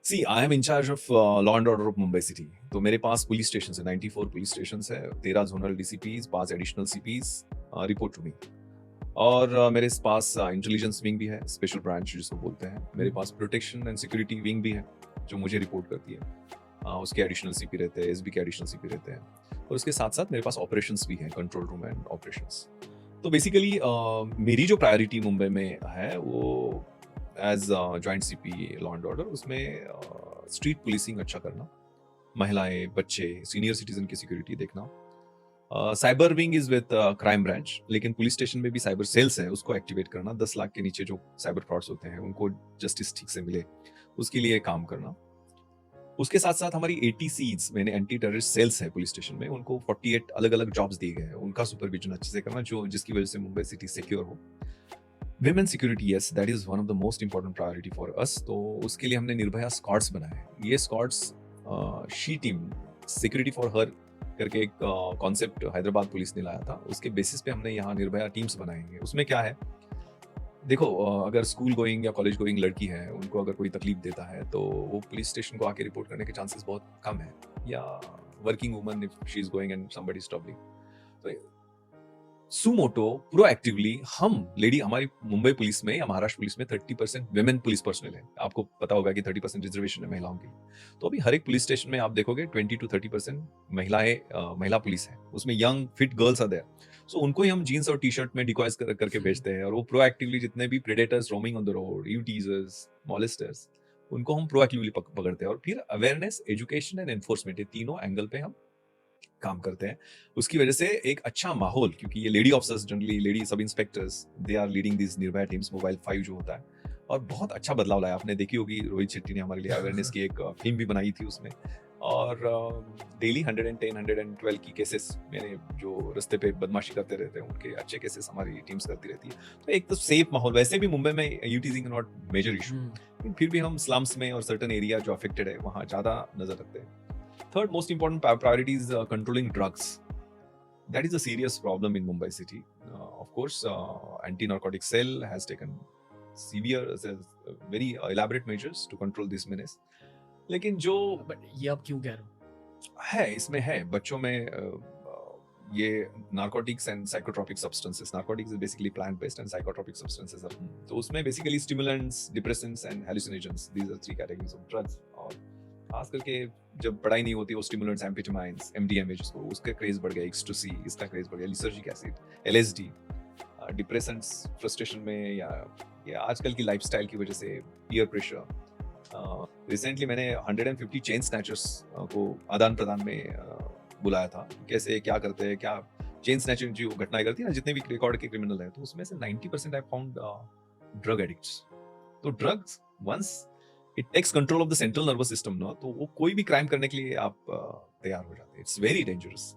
C I am in charge of law and order of Mumbai city. तो मेरे पास police station है, 94 police station है, 13 zonal DCPs, 5 additional CPs report to me. और मेरे पास intelligence wing भी है, स्पेशल ब्रांच जिसको बोलते हैं। मेरे पास प्रोटेक्शन एंड सिक्योरिटी विंग भी है जो मुझे रिपोर्ट करती है। उसके एडिशनल सीपी रहते हैं, एसबी के एडिशनल सीपी रहते हैं। और उसके साथ साथ मेरे पास ऑपरेशंस भी हैं, कंट्रोल रूम एंड ऑपरेशंस। तो बेसिकली मेरी जो प्रायोरिटी मुंबई में है वो as joint CP law and order, उसमें स्ट्रीट पुलिसिंग अच्छा करना, महिलाएं, बच्चे, सीनियर सिटीजन की सिक्योरिटी देखना। Cyber wing is with crime branch, लेकिन पुलिस स्टेशन में भी साइबर सेल्स है, उसको एक्टिवेट करना। 10 लाख के नीचे जो साइबर फ्रॉड्स होते हैं उनको जस्टिस ठीक से मिले, उसके लिए काम करना। उसके साथ साथ हमारी 80 सीज मैंने एंटी टेररिस्ट सेल्स है पुलिस स्टेशन में, उनको 48 अलग अलग जॉब्स दिए गए हैं, उनका सुपरविजन अच्छे से करना, जो जिसकी वजह से मुंबई सिटी सिक्योर हो। Women security, yes, that is one of the most important priority for us. तो उसके लिए हमने निर्भया स्क्वाड्स बनाए हैं। ये squads she team security for her करके एक कॉन्सेप्ट हैदराबाद पुलिस ने लाया था, उसके बेसिस पे हमने यहाँ निर्भया टीम्स बनाएंगे। उसमें क्या है, देखो, अगर स्कूल गोइंग या कॉलेज गोइंग लड़की है, उनको अगर कोई तकलीफ देता है तो वो पुलिस स्टेशन को आके रिपोर्ट करने के चांसेस बहुत कम है। या working woman if she is going and somebody is troubling, तो सुमोटो प्रोएक्टिवली हम लेडी, हमारी मुंबई पुलिस में या महाराष्ट्र पुलिस में 30% विमेन पुलिस पर्सनल है। आपको पता होगा कि 30% रिजर्वेशन है महिलाओं के लिए। तो अभी हर एक पुलिस स्टेशन में आप देखोगे 20 to 30% महिलाएं, महिला पुलिस है, उसमें young fit girls are there. So उनको ही हम जीन्स और टी शर्ट में डिकॉयज करके भेजते हैं, और वो प्रोएक्टिवली जितने भी predators roaming on the road, you teasers, molesters, उनको हम प्रोएक्टिवली पकड़ते हैं। और फिर अवेयरनेस, एजुकेशन एंड एनफोर्समेंट, ये तीनों एंगल पे हम काम करते हैं। उसकी वजह से एक अच्छा माहौल, क्योंकि ये lady officers, generally lady sub inspectors, they are leading this Nirbhaya teams, mobile 5 जो होता है, और बहुत अच्छा बदलाव लाया। आपने देखी होगी, रोहित शेट्टी ने हमारे लिए अवेयरनेस की एक फिल्म भी बनाई थी उसमें। और डेली 110 112 की केसेस, मेरे जो रास्ते पे बदमाशी करते रहते हैं उनके अच्छे केसेस हमारी टीम्स करती रहती है। तो एक तो सेफ माहौल, वैसे भी मुंबई में यूटीजिंग नॉट मेजर इशू, लेकिन फिर भी हम स्लम्स में और सर्टन एरिया जो अफेक्टेड है वहाँ ज़्यादा नजर रखते हैं। Third most important priority is controlling drugs. That is a serious problem in Mumbai city. Of course, anti-narcotic cell has taken severe, very elaborate measures to control this menace. लेकिन जो but ये आप क्यों कह रहे हो? है, इसमें है बच्चों में ये narcotics and psychotropic substances, narcotics is basically plant based and psychotropic substances are, तो उसमें basically stimulants, depressants and hallucinogens, these are 3 categories of drugs. और खास करके जब पढ़ाई नहीं होती, वो स्टिमुलेंट्स, एम्फेटामाइंस, एमडीएमए जिसको, उसका क्रेज बढ़ गया, एक्सटेसी, इसका क्रेज बढ़ गया, lysergic acid, LSD, depressants frustration में, या ये आजकल की लाइफस्टाइल की वजह से, पीयर प्रेशर। रिसेंटली मैंने 150 चेन स्नैचर्स को आदान प्रदान में बुलाया था, कैसे क्या करते हैं, क्या चेन स्नैचिंग जो घटनाएं करती है ना, जितने भी रिकॉर्ड के क्रिमिनल हैं, तो उसमें से 90% आई फाउंड ड्रग एडिक्ट्स। तो drugs once it takes control of the central nervous system ना, तो वो कोई भी क्राइम करने के लिए आप तैयार हो जाते हैं। It's very dangerous.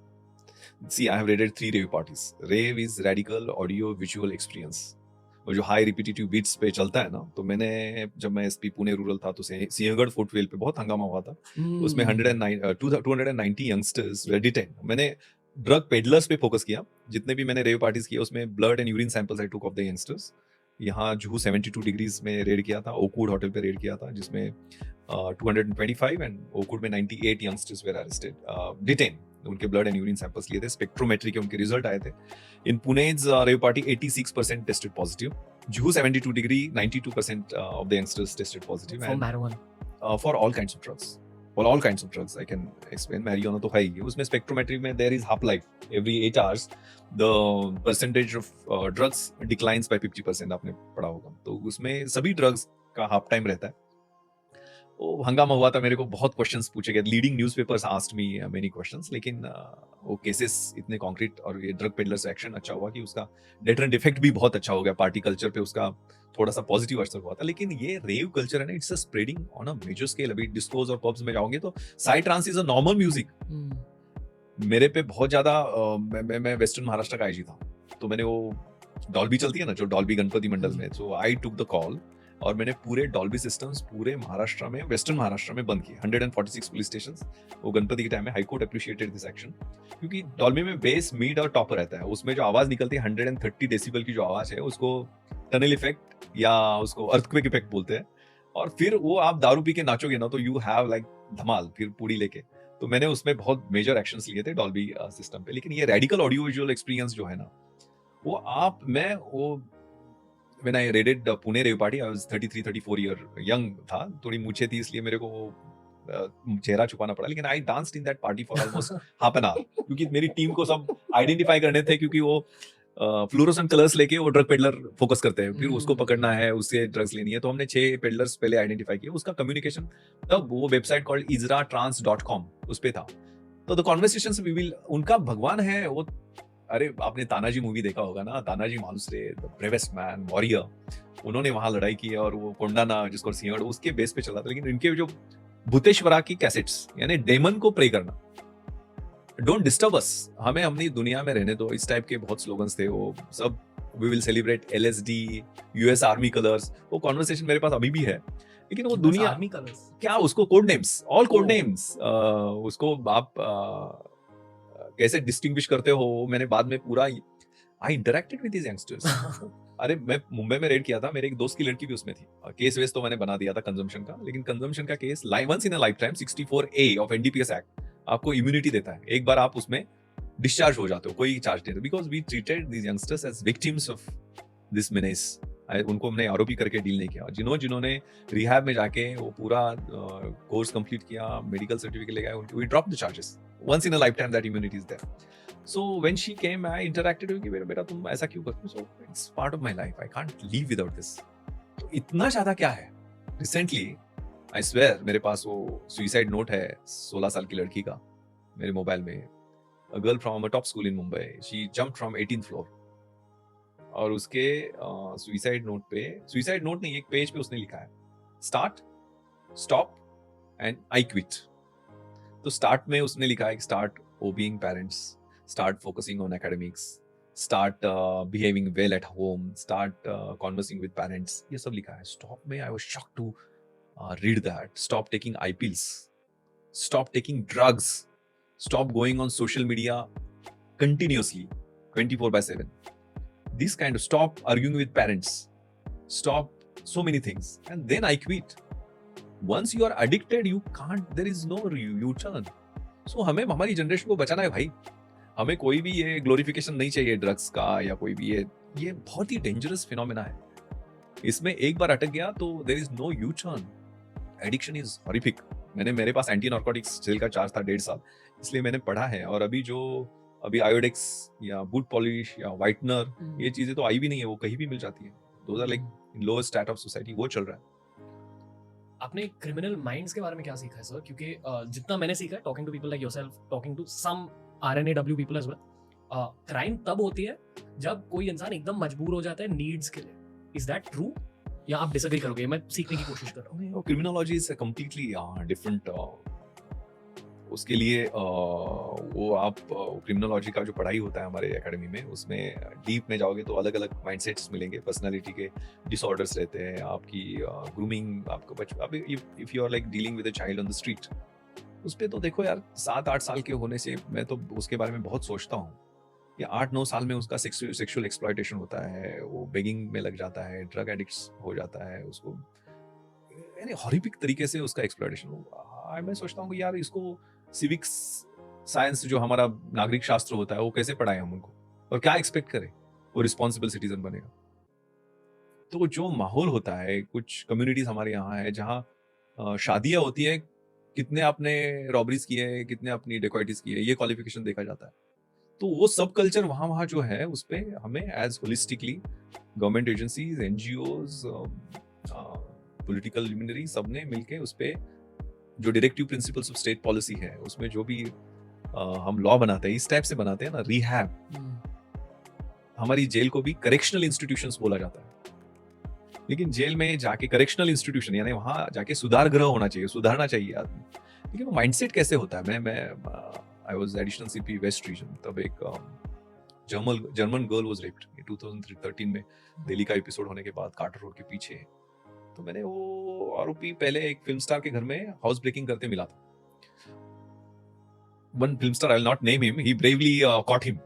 See I have raided 3 rave parties. Rave is radical audio visual experience, और जो हाई रिपीटेटिव बीट्स पे चलता है ना, तो मैंने, जब मैं एसपी पुणे रूरल था, तो सिंहगढ़ फुटवेल पे बहुत हंगामा हुआ था। उसमें 290 यंगस्टर्स वर डिटेन। मैंने ड्रग पेडलर्स पे फोकस किया। जितने भी मैंने रेव पार्टीज किए, उसमें blood and urine samples I took off the youngsters. यहाँ जुहू 72 डिग्रीज में रेड किया था, ओकवुड होटल पे रेड किया था, जिसमें 225 एंड ओकवुड में 98 यंगस्टर्स वेर अरेस्टेड, डिटेन। उनके ब्लड एंड यूरिन सैंपल्स लिए थे, स्पेक्ट्रोमेट्री के उनके रिजल्ट आए थे। In Pune's rave party, 86% tested positive. Juhu 72 degree, 92% of the youngsters tested positive. For marijuana? For all kinds of drugs. For all kinds of drugs, I can explain. Marijuana तो है ही, उसमें spectrometry में there is half life. Every 8 hours, the percentage of drugs declines by 50%. आपने पढ़ा होगा। तो उसमें सभी drugs का half time रहता है। वो हंगामा हुआ था, मेरे को बहुत क्वेश्चंस पूछे गए, leading newspapers asked me many questions, लेकिन वो केसेस इतने कॉन्क्रीट, और ये ड्रग पेडलर्स एक्शन अच्छा हुआ कि उसका डेटरेंट इफेक्ट भी बहुत अच्छा हो गया, पार्टी कल्चर पे उसका थोड़ा सा पॉजिटिव असर हुआ था। लेकिन ये रेव कल्चर है ना, it's a spreading on a major scale. अभी डिस्कोज और पब्स में जाओगे तो side trance is a normal music. मेरे पे बहुत ज्यादा मैं वेस्टर्न महाराष्ट्र का आईजी था, तो मैंने वो डॉल्बी चलती है ना, जो डॉल्बी गणपति मंडल में, सो आई टुक द कॉल, और मैंने पूरे डॉल्बी सिस्टम्स पूरे महाराष्ट्र में, वेस्टर्न महाराष्ट्र में बंद किए। 146 पुलिस स्टेशंस, वो गणपति के टाइम में। High court appreciated this action, क्योंकि डॉल्बी में बेस, मिड और टॉप रहता है। उसमें जो आवाज निकलती है 130 डेसिबल की जो आवाज है, उसको टनल इफेक्ट या उसको अर्थक्वेक इफेक्ट बोलते हैं। और फिर वो आप दारू पी के नाचोगे ना तो यू हैव लाइक धमाल फिर पूड़ी लेके। तो मैंने उसमें बहुत मेजर एक्शंस लिए थे डॉल्बी सिस्टम पे। लेकिन ये रेडिकल ऑडियो विजुअल एक्सपीरियंस जो है ना, वो आप मैं वो when I raided Pune rave party, I was 33 34 year young था, थोड़ी मूछें थी इसलिए मेरे को वो चेहरा छुपाना पड़ा। लेकिन I danced in that party for almost half an hour, क्योंकि मेरी टीम को सब आइडेंटिफाई करने थे, क्योंकि वो फ्लोरोसेंट कलर्स लेके वो ड्रग पेडलर फोकस करते हैं, फिर उसको पकड़ना है, उससे ड्रग्स लेनी है। तो हमने 6 पेडलर्स पहले आइडेंटिफाई किए। उसका कम्युनिकेशन तब वो वेबसाइट कॉल्ड izratrans.com उस पे था। तो द कॉन्वर्सेशंस वी विल, उनका भगवान है वो। अरे आपने तानाजी मूवी देखा होगा ना, Tanaji Malusare the bravest man warrior, उन्होंने वहां लड़ाई की और वो कोंडाना जिसको सिंहड़, उसके बेस पे चला था। लेकिन इनके जो भूतेश्वरा की कैसेट्स, यानी डेमन को प्रे करना, डोंट डिस्टर्ब अस, हमें अपनी दुनिया में रहने दो, इस टाइप के बहुत स्लोगन्स थे वो सब। We will celebrate LSD, US army colours, वो कॉन्वर्सेशन मेरे पास अभी भी है। लेकिन वो दुनिया आर्मी कलर्स क्या, उसको कोड नेम्स, ऑल कोड ओह। नेम्स, उसको आप कैसे डिस्टिंग्विश करते हो, मैंने बाद में पूरा, I interacted with these youngsters. अरे मैं मुंबई में रेड किया था, मेरे एक दोस्त की लड़की भी उसमें थी। केस वेस तो मैंने बना दिया था कंजम्पशन का, लेकिन कंजम्पशन का case once in a lifetime 64A ऑफ एनडीपीएस एक्ट आपको इम्यूनिटी देता है, एक बार आप उसमें डिस्चार्ज हो जाते हो, कोई चार्ज नहीं, because we treated these youngsters as victims of this menace. उनको हमने आरोपी करके डील नहीं किया। जिन्होंने रिहैब में जाके वो पूरा कोर्स कंप्लीट किया, मेडिकल सर्टिफिकेट ले गए, उनको we drop the charges. Once in a lifetime that immunity is there. So when she came, I interacted with her, बेटा तुम ऐसा क्यों करते हो? So it's part of my life. I can't live without this. तो इतना ज्यादा क्या है? Recently, I swear, मेरे पास वो सुइसाइड नोट है 16 साल की लड़की का मेरे मोबाइल में। A girl from a top school in Mumbai. She jumped from 18th floor. और उसके सुइसाइड नोट पे, सुइसाइड नोट नहीं, एक पेज पे उसने लिखा है start, stop and I quit. तो स्टार्ट में उसने लिखा है start obeying parents, start focusing on academics, start behaving well at home, start conversing with parents, ये सब लिखा है। Stop में I was shocked to read that. Stop taking eye pills, stop taking drugs, stop going on social media continuously 24/7. This kind of, stop arguing with parents, stop so many things, and then I quit. Once you are addicted, you can't, there is no U-turn. So हमें हमारी generation को बचाना है भाई। हमें कोई भी ये ग्लोरिफिकेशन नहीं चाहिए ड्रग्स का, या कोई भी ये बहुत ही डेंजरस फिनोमेना है। इसमें एक बार अटक गया तो there is no U turn. Addiction is horrific. मेरे पास एंटी नार्कोटिक्स जेल का चार्ज था 1.5 साल, इसलिए मैंने पढ़ा है। और अभी आयोडेक्स या बूट पॉलिश या व्हाइटनर, ये चीजें तो आई भी नहीं है, वो कहीं भी मिल जाती है। Those are like in lower stat of society, वो चल रहा है। आपने क्रिमिनल माइंड्स के बारे में क्या सीखा है सर? क्योंकि जितना मैंने सीखा है, talking to people like yourself, talking to some RNAW people as well, crime तब होती है जब कोई इंसान एकदम मजबूर हो जाता है नीड्स के लिए। इज दैट ट्रू, या आप डिसएग्री करोगे? मैं सीखने की कोशिश कर रहा हूँ। Criminology is completely different. उसके लिए वो आप क्रिमिनोलॉजी का जो पढ़ाई होता है हमारे एकेडमी में, उसमें डीप में जाओगे तो अलग अलग माइंडसेट्स मिलेंगे, पर्सनालिटी के डिसऑर्डर्स रहते हैं, आपकी ग्रूमिंग, आपको बचपन, if you are like dealing with a child on the street, उस पे तो देखो यार 7-8 साल के होने से मैं तो उसके बारे में बहुत सोचता हूँ कि 8-9 साल में उसका सेक्सुअल एक्सप्लॉयटेशन होता है, वो बेगिंग में लग जाता है, ड्रग एडिक्ट्स हो जाता है, उसको यानी हॉरिफिक तरीके से उसका एक्सप्लॉयटेशन। मैं सोचता हूँ कि यार इसको सिविक्स साइंस जो हमारा नागरिक शास्त्र होता है वो कैसे पढ़ाएं हम उनको, और क्या एक्सपेक्ट करें वो रिस्पॉन्सिबल सिटीजन बनेगा। तो जो माहौल होता है, कुछ कम्युनिटीज हमारे यहाँ है जहाँ शादियां होती है, कितने आपने रॉबरीज की है, कितने अपनी डेकोइटीज की है, ये क्वालिफिकेशन देखा जाता है। तो वो सब कल्चर वहाँ जो है, उस पे हमें as holistically government agencies, NGOs, political luminary, सबने मिलके उस पे जो directive principles of state policy है, उसमें जो भी हम लॉ बनाते हैं, इस टाइप से बनाते हैं ना। रिहैब, हमारी जेल को भी करेक्शनल इंस्टीट्यूशंस बोला जाता है, लेकिन जेल में जाके करेक्शनल इंस्टीट्यूशन यानी वहां जाके सुधार गृह होना चाहिए, सुधारना चाहिए आदमी। लेकिन वो माइंडसेट कैसे होता है? मैं I was additional CP west region, तब एक जर्मन गर्ल वाज रेप्ड 2013 में, दिल्ली का एपिसोड होने के बाद कार्टर रोड के पीछे। तो मैंने वो आरोपी पहले एक फिल्म स्टार के घर में हाउस ब्रेकिंग करते मिला था। One film star, I will not name him, he bravely cot him.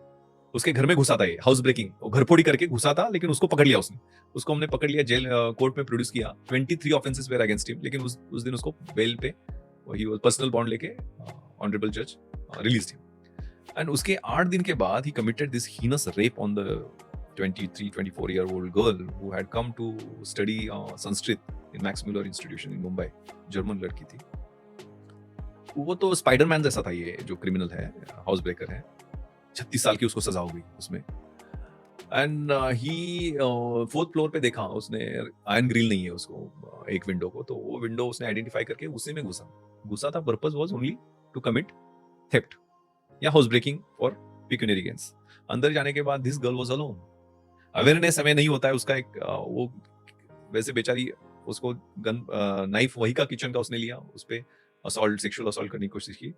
उसके घर में घुसा था, ये हाउस ब्रेकिंग, घर फोड़ी करके घुसा था, लेकिन उसको पकड़ लिया उसने। उसको हमने पकड़ लिया, जेल कोर्ट में प्रोड्यूस किया। 23 ऑफेंसेस वेयर अगेंस्ट हिम, लेकिन उस दिन उसको बेल पे, ही पर्सनल बॉन्ड लेके ऑनरेबल जज रिलीज हिम। एंड उसके 8 दिन के बाद ही committed this heinous rape on the 23-24-year-old girl who had come to study Sanskrit in Max Muller Institution in Mumbai। German लड़की थी। वो तो स्पाइडरमैन जैसा था, ये जो क्रिमिनल है, हाउस ब्रेकर है। 36 साल की उसको सजा हो गई उसमें। एंड ही 4th फ्लोर पे देखा उसने, आयरन ग्रिल नहीं है उसको, एक विंडो को, तो वो विंडो उसने आइडेंटिफाई करके उसी में घुसा था। Purpose was only to commit theft या house breaking for pecuniary gains. अंदर जाने के बाद this girl was alone. Awareness हमें नहीं होता है उसका, एक वो वैसे बेचारी, उसको गन नाइफ वही का किचन का उसने लिया, उस पे असॉल्ट, सेक्सुअल असॉल्ट करने की कोशिश की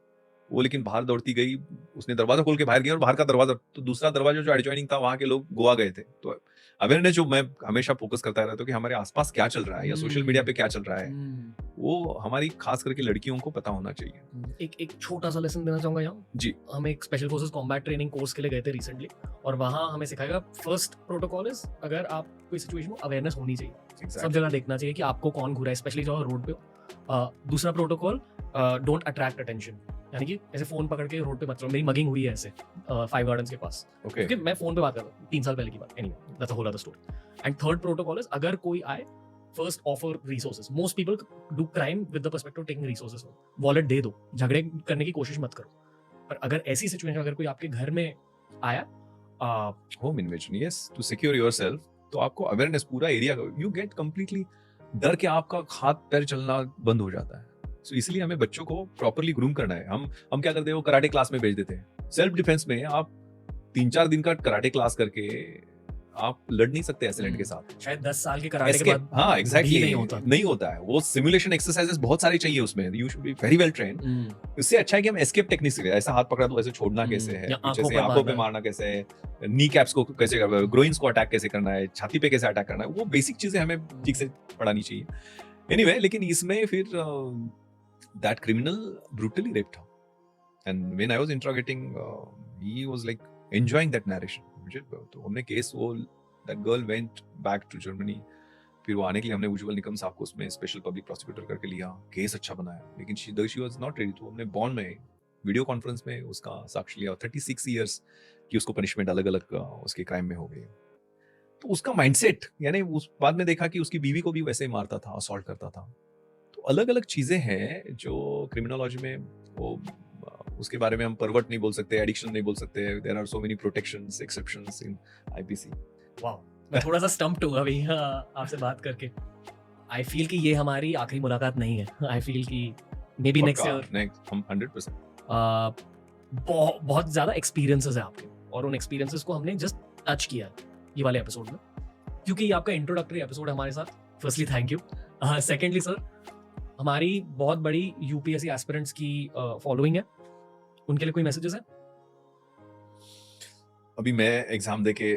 वो, लेकिन बाहर दौड़ती गई। उसने दरवाजा खोल के बाहर गया, और बाहर का दरवाजा, तो दूसरा दरवाजा जो एडजॉइनिंग था, वहां के लोग गोवा गए थे। तो अवेयरनेस जो मैं हमेशा फोकस करता रहता हूँ कि हमारे आसपास क्या चल रहा है या सोशल मीडिया पे क्या चल रहा है, वो हमारी खास करके लड़कियों को पता होना चाहिए। एक छोटा सा लेसन देना चाहूंगा यहाँ जी। हम एक special forces combat training course के लिए गए थे रिसेंटली, और वहाँ हमें सिखाएगा फर्स्ट प्रोटोकॉल इज, अगर आप कोई सिचुएशन में अवेयरनेस होनी चाहिए, सब जगह देखना चाहिए कि आपको कौन घूरा है, स्पेशली जो रोड पे हो। दूसरा प्रोटोकॉल, डोंट अट्रैक्ट अटेंशन, यानी कि ऐसे फोन पकड़ के रोड पे मत चलो। मेरी मगिंग हुई है ऐसे 5 गार्डन्स के पास, क्योंकि मैं फोन पे बात कर रहा हूँ 3 साल पहले की बात। Anyway, that's a whole other story. And third protocol is, अगर कोई आए, first offer resources. Most people do crime with the perspective taking resources. Wallet दे दो, झगड़े करने की कोशिश मत करो। पर अगर ऐसी सिचुएशन, अगर कोई आपके घर में आया, home invasion, yes, to secure yourself, तो आपको अवेयरनेस पूरा एरिया, यू गेट कंप्लीटली, डर के आपका हाथ पैर चलना बंद हो जाता है। सो इसलिए हमें बच्चों को प्रॉपर्ली ग्रूम करना है। हम क्या करते हैं, वो कराटे क्लास में भेज देते हैं। सेल्फ डिफेंस में आप 3-4 दिन का कराटे क्लास करके आप लड़ नहीं सकते एसिलेंट के साथ। शायद 10 साल के कराटे के बाद हाँ, एग्जैक्टली नहीं होता है। वो सिमुलेशन एक्सरसाइजेस बहुत सारे चाहिए उसमें, you should be very well trained. इससे अच्छा है कि हम एस्केप टेक्निक सीखें, ऐसा हाथ पकड़ा तो ऐसे छोड़ना कैसे है, पीछे से आंखों पे मारना कैसे है, नी कैप्स को कैसे, ग्रोइंस को अटैक कैसे करना है, छाती पे कैसे अटैक करना है, वो बेसिक चीजें हमें ठीक से पढ़ानी चाहिए। एनीवे, लेकिन इसमें फिर that criminal brutally raped her, and when I was interrogating, he was like enjoying that narration। मुझे तो हमने केस, वो that girl went back to Germany, फिर वो आने के लिए हमने उज्जवल निकम साहब को उसमें स्पेशल पब्लिक प्रोसिक्यूटर करके लिया, केस अच्छा बनाया, लेकिन she was not ready। तो हमने बॉन्ड में, वीडियो कॉन्फ्रेंस में उसका साक्ष्य लिया। 36 इयर्स की उसको पनिशमेंट अलग अलग उसके क्राइम में हो गई। तो उसका माइंडसेट, यानी उस बाद में देखा कि उसकी बीवी को भी वैसे ही मारता था, असॉल्ट करता था। तो अलग अलग चीजें हैं जो क्रिमिनोलॉजी में, वो उसके बारे में हम परवर्ट नहीं बोल सकते, एडिक्शन नहीं बोल सकते। There are so many protections, exceptions in IPC. Wow, मैं थोड़ा सा स्टम्प्ड हूँ अभी आपसे बात करके। आई फील कि ये हमारी आखिरी मुलाकात नहीं है। आई फील कि मे बी नेक्स्ट ईयर हम 100% बहुत ज्यादा एक्सपीरियंसेस है आपके, और उन एक्सपीरियंसेस को हमने जस्ट टच किया है ये वाले एपिसोड में, क्योंकि ये आपका इंट्रोडक्टरी एपिसोड है हमारे साथ। Firstly thank you. Secondly sir, हमारी बहुत बड़ी यूपीएससी एस्पिरेंट्स की फॉलोइंग है, उनके लिए कोई मैसेजेस है? अभी मैं एग्जाम देके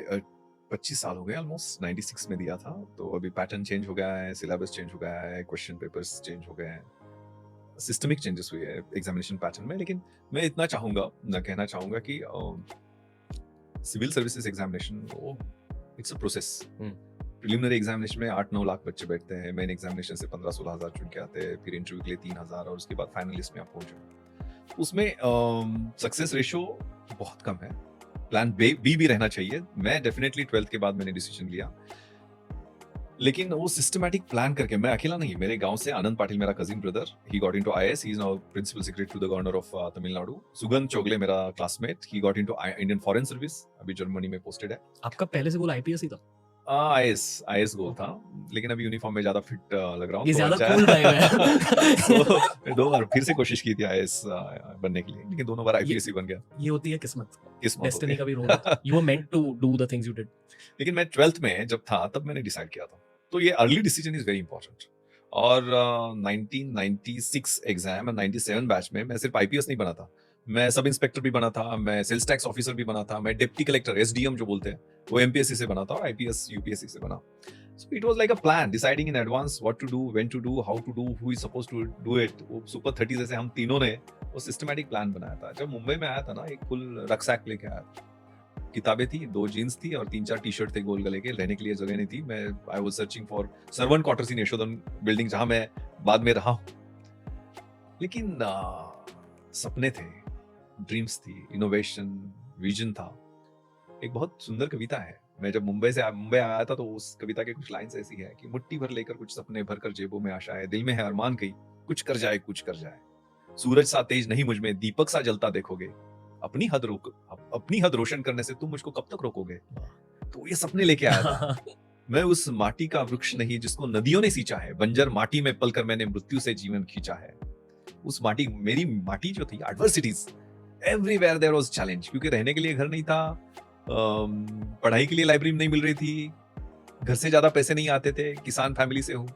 25 साल हो गए, ऑलमोस्ट 96 में दिया था, तो अभी पैटर्न चेंज हो गया है, सिलेबस चेंज हो गया है, क्वेश्चन पेपर्स चेंज हो गए हैं, सिस्टमिक चेंजेस हुए हैं एग्जामिनेशन पैटर्न में। लेकिन मैं इतना कहना चाहूंगा कि सिविल सर्विसेज एग्जामिनेशन, वो it's a process. Preliminary examination में 8-9 लाख बच्चे बैठते हैं, मेन एग्जामिनेशन से 15-16 हज़ार चुन के आते हैं, फिर इंटरव्यू के लिए 3,000, और उसके बाद फाइनल लिस्ट में आप पहुंचे। उसमें सक्सेस रेशियो बहुत कम है। प्लान बी भी रहना चाहिए। मैं डेफिनेटली 12th के बाद मैंने डिसीजन लिया, लेकिन वो सिस्टमैटिक प्लान करके, मैं अकेला नहीं, मेरे गांव से आनंद पाटिल, मेरा cousin brother, he got into IAS, he is now principal secretary to the governor of Tamil Nadu. Sugandh Chogle मेरा classmate, he got into Indian foreign service, अभी जर्मनी में पोस्टेड है। आपका पहले से गोल आईपीएस ही था? आईएएस गोल था, लेकिन अभी यूनिफॉर्म में ज्यादा फिट लग रहा हूँ, ये ज्यादा कूल तो 2 बार फिर से कोशिश की थी आईएएस बनने के लिए, लेकिन दोनों बार आईपीएस ही बन गया। ये होती है किस्मत, डेस्टिनी का भी रोल है। You were meant to do the things you did। लेकिन मैं 12th में जब था तब मैंने डिसाइड किया था, तो ये early decision is very important. और 1996 एग्जाम और 97 बैच में मैं सिर्फ आईपीएस नहीं बना था, मैं सब इंस्पेक्टर भी बना था, मैं सेल्स टैक्स ऑफिसर भी बना था, मैं डिप्टी कलेक्टर, एसडीएम जो बोलते हैं, वो एमपीएससी से बना था, और आईपीएस यूपीएससी से बना। So it was like a plan, deciding in advance what to do, when to do, how to do, who is supposed to do it. वो सुपर 30 जैसे हम तीनों ने वो सिस्टमैटिक प्लान बनाया था। जब मुंबई में आया था ना, एक फुल रक्सैक लेके आया था, किताबें थी, 2 जीन्स थी और 3-4 टी-शर्ट थे गोल गले के, रहने के लिए जगह नहीं थी। मैं I was searching for servant quarters in Yashodhan building, जहाँ मैं बाद में रहा हूँ। लेकिन सपने थे, ड्रीम्स थी, इनोवेशन, विजन था। एक बहुत सुंदर कविता है। मैं जब मुंबई आया था तो उस कविता के कुछ लाइन्स ऐसी है कि मुट्ठी भर लेकर कुछ सपने भरकर जेबों में आशाएं, दिल में है अरमान कई, कुछ कर जाए, कुछ कर जाए। सूरज सा तेज नहीं मुझ में, दीपक सा जलता देखोगे। अपनी हद रोशन करने से तुम मुझको कब तक रोकोगे? तो ये सपने लेके आया था। मैं उस माटी का वृक्ष नहीं जिसको नदियों ने सींचा है, बंजर माटी में पलकर मैंने मृत्यु से जीवन खींचा है। उस माटी, मेरी माटी जो थी, adversities, everywhere there was challenge, क्योंकि रहने के लिए घर नहीं था, पढ़ाई के लिए लाइब्रेरी नहीं मिल रही थी, घर से ज्यादा पैसे नहीं आते थे, किसान फैमिली से हूँ,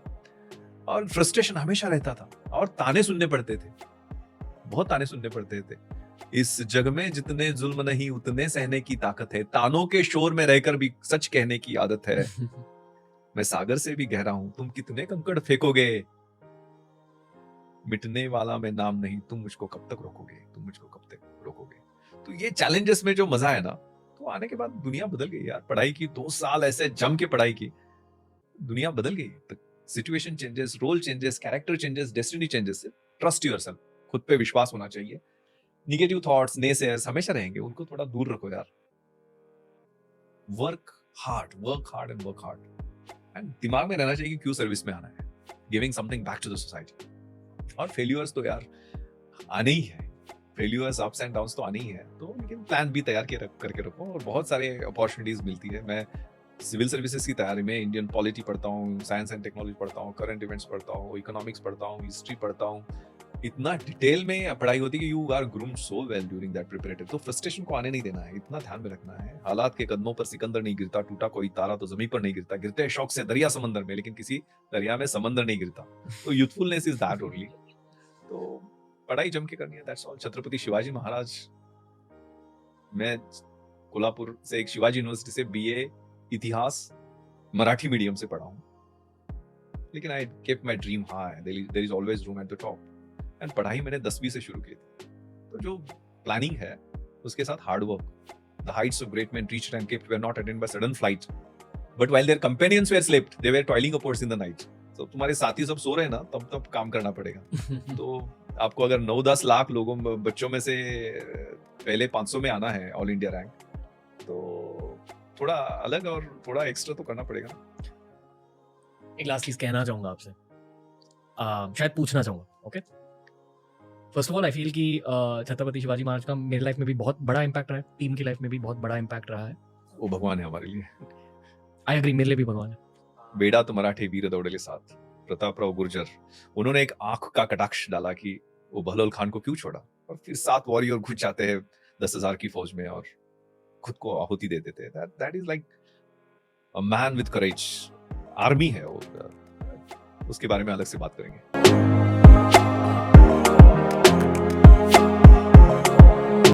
और फ्रस्ट्रेशन हमेशा रहता था और ताने सुनने पड़ते थे, बहुत ताने सुनने पड़ते थे। इस जग में जितने जुल्म नहीं उतने सहने की ताकत है, तानों के शोर में रहकर भी सच कहने की आदत है। मैं सागर से भी गहरा हूं, तुम कितने कंकड़ फेंकोगे? मिटने वाला मैं नाम नहीं, तुम मुझको कब तक रोकोगे? तुम मुझको कब तक रोकोगे? तो ये चैलेंजेस में जो मजा है ना, तो आने के बाद दुनिया बदल गई यार। पढ़ाई की 2 साल ऐसे जम के पढ़ाई की, दुनिया बदल गई। Situation changes, role changes, character changes, destiny changes. Trust yourself, खुद पे विश्वास होना चाहिए। निगेटिव थॉट्स, नेसेयर्स हमेशा रहेंगे, उनको थोड़ा दूर रखो यार। Work hard and work hard, and दिमाग में रहना चाहिए कि क्यों सर्विस में आना है, giving something back to the society. और फेल्यूर्स तो यार आने ही है, फेल्यूर्स, अप्स एंड डाउन्स तो आने ही है, तो लेकिन प्लान भी तैयार करके रखो, और बहुत सारे अपॉर्चुनिटीज मिलती है। मैं सिविल सर्विसेज की तैयारी में इंडियन पॉलिटी पढ़ता हूँ, साइंस एंड टेक्नोलॉजी पढ़ता हूँ, करंट इवेंट्स पढ़ता हूँ, इकोनॉमिक्स पढ़ता हूँ, हिस्ट्री पढ़ता हूँ। इतना डिटेल में पढ़ाई होती है कि you are groomed so well during that preparative. तो फ्रस्ट्रेशन को आने नहीं देना है, इतना ध्यान में रखना है। हालात के कदमों पर सिकंदर नहीं गिरता, टूटा कोई तारा तो जमीन पर नहीं गिरता, गिरते हैं शौक से दरिया समंदर में, लेकिन किसी दरिया में समंदर नहीं गिरता। तो यूथफुलनेस इज दैट ओनली। तो पढ़ाई जम के करनी है, दैट्स ऑल। छत्रपति शिवाजी महाराज, मैं कोल्हापुर से एक शिवाजी यूनिवर्सिटी से बीए इतिहास मराठी मीडियम से पढ़ा हूँ, लेकिन I kept my dream high, there is always room at the top. And पढ़ाई मैंने 10वीं से शुरू की थी। तो जो प्लानिंग है उसके साथ hard work, the Heights of great men reached and kept were not attained by sudden flight, but while their companions were slept, they were toiling upwards in the night. तो तुम्हारे साथी सब सो रहे हैं ना, तब काम करना पड़ेगा। तो आपको अगर 9-10 लाख लोगों बच्चों में से पहले 500 में आना है ऑल इंडिया रैंक, तो थोड़ा अलग और थोड़ा एक्स्ट्रा तो करना पड़ेगा। एक लास्ट चीज कहना चाहूंगा आपसे, शायद पूछना चाहूंगा। Okay, first of all I feel कि छत्रपति शिवाजी महाराज का मेरी लाइफ में भी बहुत बड़ा इम्पैक्ट रहा है, टीम की लाइफ में भी बहुत बड़ा इम्पैक्ट रहा है। वो भगवान है हमारे लिए। आई एग्री, मेरे लिए भी भगवान है। बेड़ा तो मराठे वीर दौड़ले साथ, प्रतापराव गुर्जर, उन्होंने एक आंख का कटाक्ष डाला कि वो बहलोल खान को क्यों छोड़ा, और फिर 7 वॉरियर घुस जाते हैं 10,000 की फौज में और खुद को आहुति दे देते हैं। That is like a man with courage. Army है वो, उसके बारे में अलग से बात करेंगे।